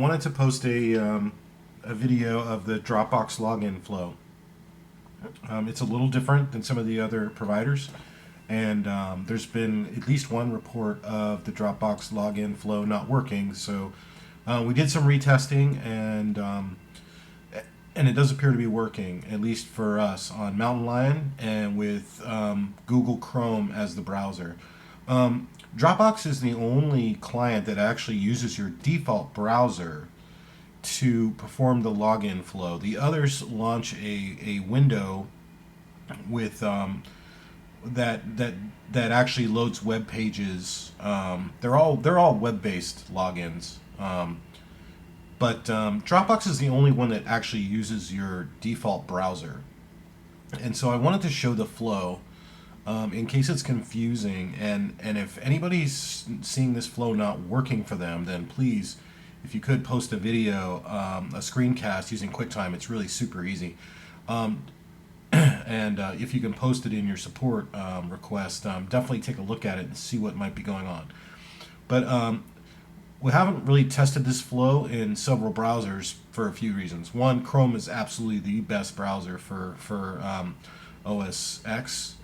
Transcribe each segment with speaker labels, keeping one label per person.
Speaker 1: wanted to post a video of the Dropbox login flow. It's a little different than some of the other providers, and there's been at least one report of the Dropbox login flow not working. So we did some retesting, and it does appear to be working, at least for us on Mountain Lion and with Google Chrome as the browser. Dropbox is the only client that actually uses your default browser to perform the login flow. The others launch a window with that actually loads web pages. They're all web-based logins. But Dropbox is the only one that actually uses your default browser. And so I wanted to show the flow in case it's confusing. And if anybody's seeing this flow not working for them, then please, if you could post a video, a screencast using QuickTime. It's really super easy. And if you can post it in your support request, definitely take a look at it and see what might be going on. But we haven't really tested this flow in several browsers for a few reasons. One, Chrome is absolutely the best browser for OS X.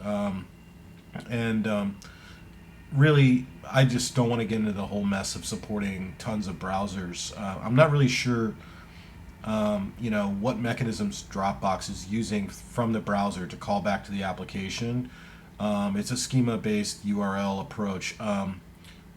Speaker 1: Really, I just don't want to get into the whole mess of supporting tons of browsers. I'm not really sure what mechanisms Dropbox is using from the browser to call back to the application. It's a schema-based URL approach.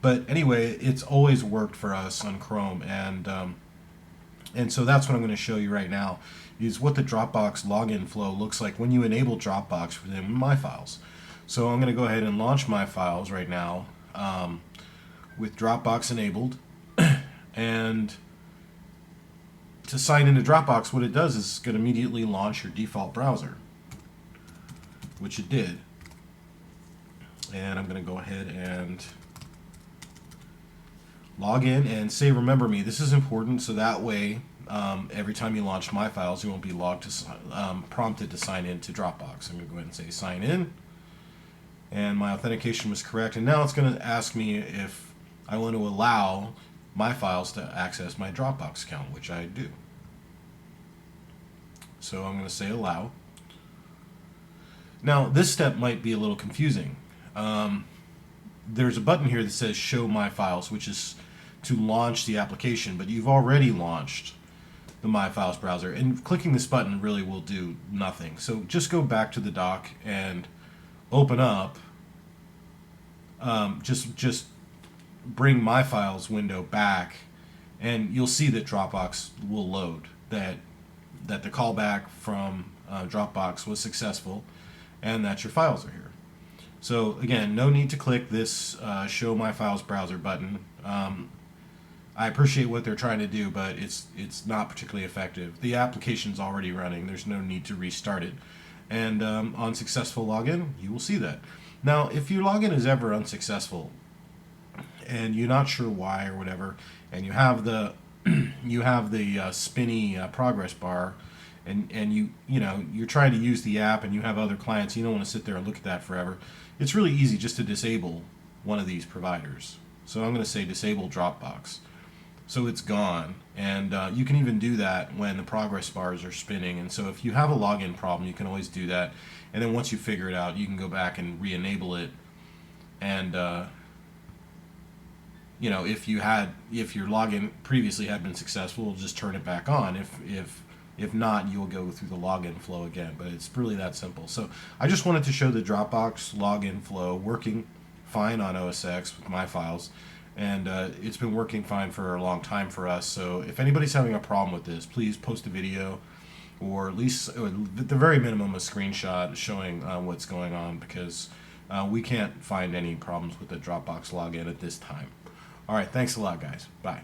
Speaker 1: But anyway, it's always worked for us on Chrome, and so that's what I'm going to show you right now, is what the Dropbox login flow looks like when you enable Dropbox within My Files. So I'm going to go ahead and launch My Files right now with Dropbox enabled, and to sign into Dropbox, what it does is it's going to immediately launch your default browser, which it did. And I'm going to go ahead and log in and say remember me. This is important, so that way every time you launch My Files, you won't be prompted to sign in to Dropbox. I'm going to go ahead and say sign in, and my authentication was correct. And now it's going to ask me if I want to allow My Files to access my Dropbox account, which I do. So I'm going to say allow. Now this step might be a little confusing. There's a button here that says show My Files, which is to launch the application, but you've already launched the My Files browser, and clicking this button really will do nothing. So just go back to the dock and open up, just bring My Files window back, and you'll see that Dropbox will load, that the callback from Dropbox was successful, and that your files are here. So again, no need to click this show My Files browser button. I appreciate what they're trying to do, but it's not particularly effective. The application's already running. There's no need to restart it. And on successful login, you will see that. Now, if your login is ever unsuccessful and you're not sure why or whatever, and you have the spinny progress bar, and you're trying to use the app and you have other clients, you don't want to sit there and look at that forever. It's really easy just to disable one of these providers. So I'm going to say disable Dropbox. So it's gone, and you can even do that when the progress bars are spinning. And so if you have a login problem, you can always do that. And then once you figure it out, you can go back and re-enable it. And if your login previously had been successful, just turn it back on. If not, you'll go through the login flow again. But it's really that simple. So I just wanted to show the Dropbox login flow working fine on OS X with My Files. And it's been working fine for a long time for us. So if anybody's having a problem with this, please post a video, or at least, at the very minimum, a screenshot showing what's going on, because we can't find any problems with the Dropbox login at this time. All right, thanks a lot, guys. Bye.